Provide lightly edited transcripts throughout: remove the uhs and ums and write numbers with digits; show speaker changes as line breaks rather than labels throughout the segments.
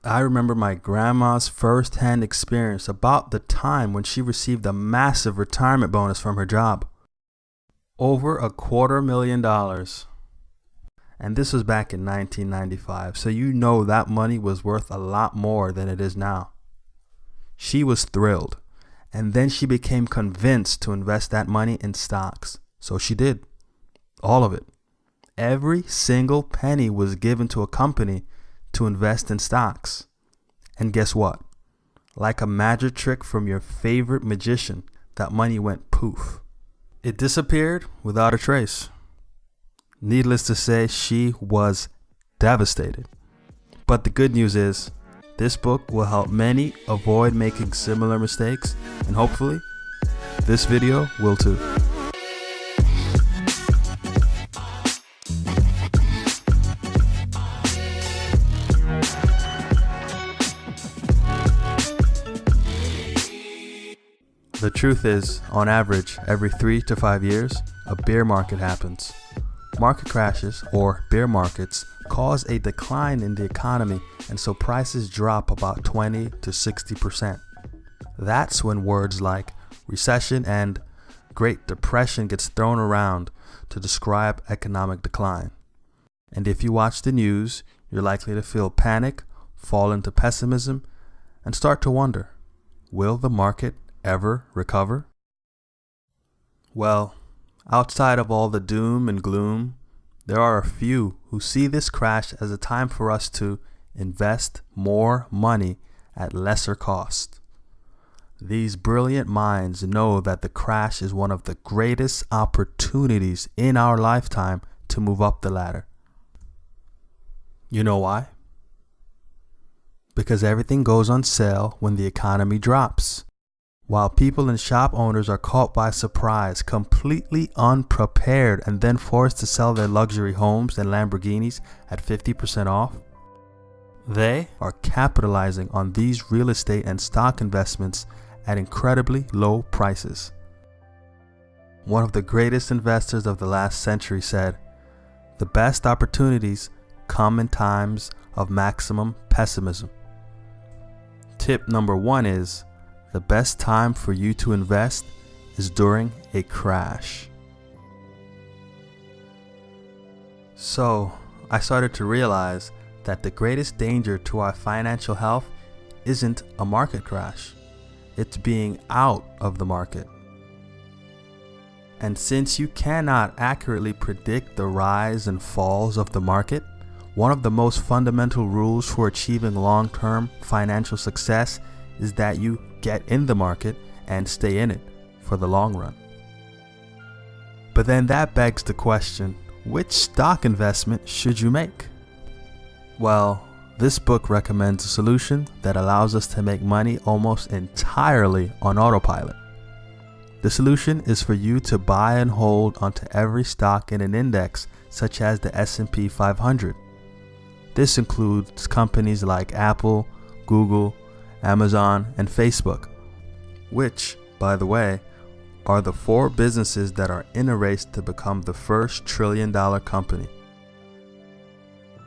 I remember my grandma's first-hand experience about the time when she received a massive retirement bonus from her job. Over $250,000. And this was back in 1995, so you know that money was worth a lot more than it is now. She was thrilled, and then she became convinced to invest that money in stocks. So she did. All of it. Every single penny was given to a company to invest in stocks. And guess what? Like a magic trick from your favorite magician, that money went poof. It disappeared without a trace. Needless to say, she was devastated. But the good news is, this book will help many avoid making similar mistakes, and hopefully, this video will too. The truth is, on average, every 3 to 5 years, a bear market happens. Market crashes, or bear markets, cause a decline in the economy, and so prices drop about 20 to 60%. That's when words like recession and Great Depression gets thrown around to describe economic decline. And if you watch the news, you're likely to feel panic, fall into pessimism, and start to wonder, will the market ever recover? Well, outside of all the doom and gloom, there are a few who see this crash as a time for us to invest more money at lesser cost. These brilliant minds know that the crash is one of the greatest opportunities in our lifetime to move up the ladder. You know why? Because everything goes on sale when the economy drops. While people and shop owners are caught by surprise, completely unprepared, and then forced to sell their luxury homes and Lamborghinis at 50% off, they are capitalizing on these real estate and stock investments at incredibly low prices. One of the greatest investors of the last century said, "The best opportunities come in times of maximum pessimism." Tip number 1 is, the best time for you to invest is during a crash. So, I started to realize that the greatest danger to our financial health isn't a market crash. It's being out of the market. And since you cannot accurately predict the rise and falls of the market, one of the most fundamental rules for achieving long-term financial success is that you get in the market and stay in it for the long run. But then that begs the question, which stock investment should you make? Well, this book recommends a solution that allows us to make money almost entirely on autopilot. The solution is for you to buy and hold onto every stock in an index such as the S&P 500. This includes companies like Apple, Google, Amazon, and Facebook, which, by the way, are the 4 businesses that are in a race to become the first trillion-dollar company.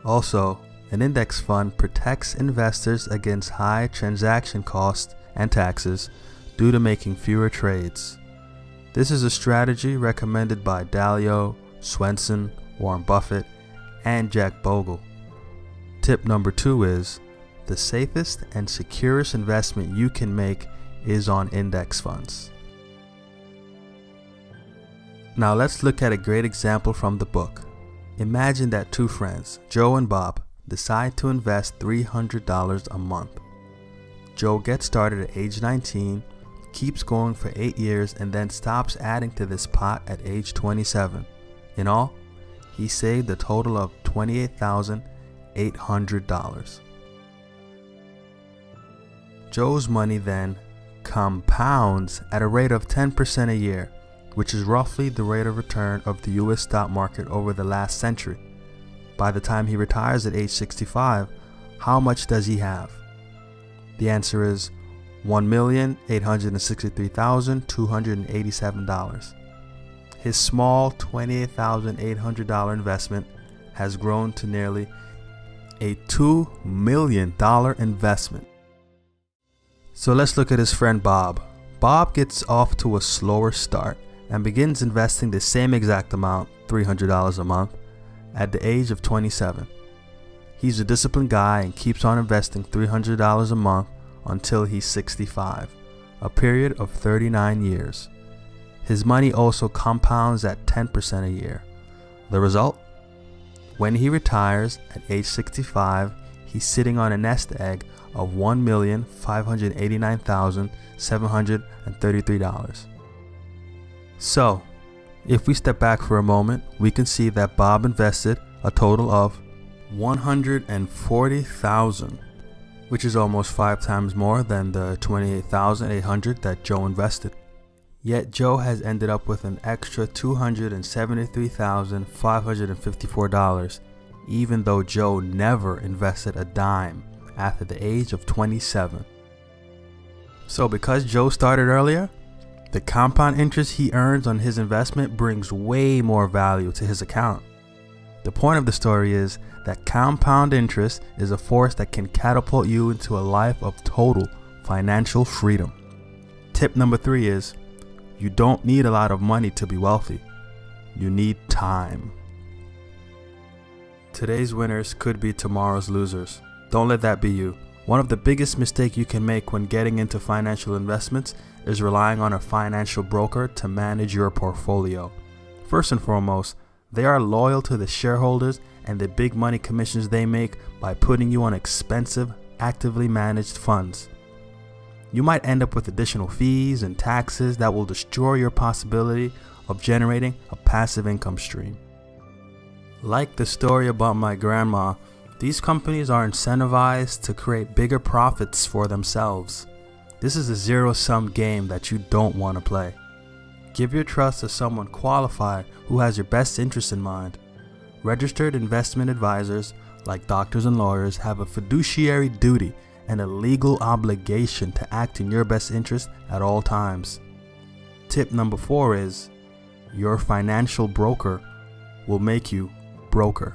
Also, an index fund protects investors against high transaction costs and taxes due to making fewer trades. This is a strategy recommended by Dalio, Swenson, Warren Buffett, and Jack Bogle. Tip number 2 is, the safest and securest investment you can make is on index funds. Now let's look at a great example from the book. Imagine that 2 friends, Joe and Bob, decide to invest $300 a month. Joe gets started at age 19, keeps going for 8 years, and then stops adding to this pot at age 27. In all, he saved a total of $28,800. Joe's money then compounds at a rate of 10% a year, which is roughly the rate of return of the US stock market over the last century. By the time he retires at age 65, how much does he have? The answer is $1,863,287. His small $28,800 investment has grown to nearly a $2 million investment. So let's look at his friend Bob. Bob gets off to a slower start and begins investing the same exact amount, $300 a month, at the age of 27. He's a disciplined guy and keeps on investing $300 a month until he's 65, a period of 39 years. His money also compounds at 10% a year. The result? When he retires at age 65, he's sitting on a nest egg of $1,589,733. So, if we step back for a moment, we can see that Bob invested a total of $140,000, which is almost 5 times more than the $28,800 that Joe invested. Yet Joe has ended up with an extra $273,554, even though Joe never invested a dime after the age of 27. So because Joe started earlier, the compound interest he earns on his investment brings way more value to his account. The point of the story is that compound interest is a force that can catapult you into a life of total financial freedom. Tip number 3 is, you don't need a lot of money to be wealthy. You need time. Today's winners could be tomorrow's losers. Don't let that be you. One of the biggest mistakes you can make when getting into financial investments is relying on a financial broker to manage your portfolio. First and foremost, they are loyal to the shareholders and the big money commissions they make by putting you on expensive, actively managed funds. You might end up with additional fees and taxes that will destroy your possibility of generating a passive income stream. Like the story about my grandma, these companies are incentivized to create bigger profits for themselves. This is a zero-sum game that you don't want to play. Give your trust to someone qualified who has your best interest in mind. Registered investment advisors, like doctors and lawyers, have a fiduciary duty and a legal obligation to act in your best interest at all times. Tip number 4 is, your financial broker will make you broker.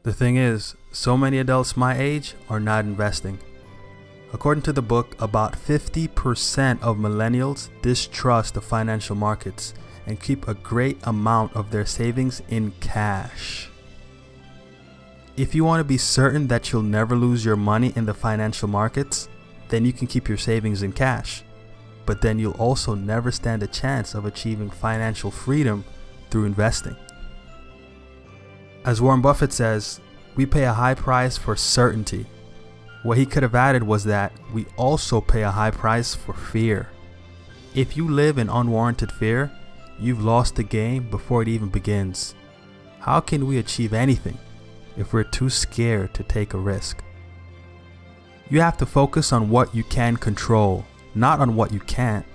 The thing is, so many adults my age are not investing. According to the book, about 50% of millennials distrust the financial markets and keep a great amount of their savings in cash. If you want to be certain that you'll never lose your money in the financial markets, then you can keep your savings in cash. But then you'll also never stand a chance of achieving financial freedom through investing. As Warren Buffett says, we pay a high price for certainty. What he could have added was that we also pay a high price for fear. If you live in unwarranted fear, you've lost the game before it even begins. How can we achieve anything if we're too scared to take a risk? You have to focus on what you can control, not on what you can't.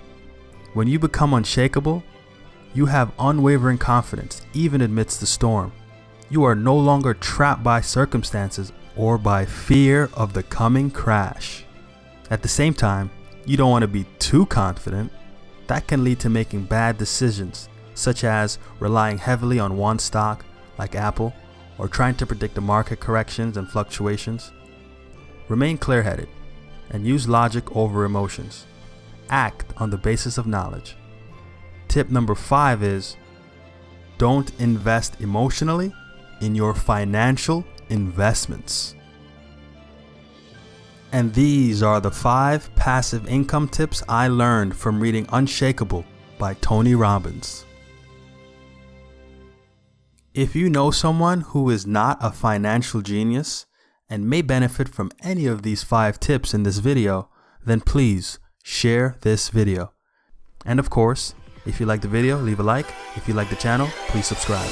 When you become unshakable, you have unwavering confidence even amidst the storm. You are no longer trapped by circumstances or by fear of the coming crash. At the same time, you don't want to be too confident. That can lead to making bad decisions, such as relying heavily on one stock, like Apple, or trying to predict the market corrections and fluctuations. Remain clear-headed and use logic over emotions. Act on the basis of knowledge. Tip number 5 is, don't invest emotionally in your financial investments. And these are the 5 passive income tips I learned from reading Unshakable by Tony Robbins. If you know someone who is not a financial genius and may benefit from any of these 5 tips in this video, then please share this video. And of course, if you like the video, leave a like. If you like the channel, please subscribe.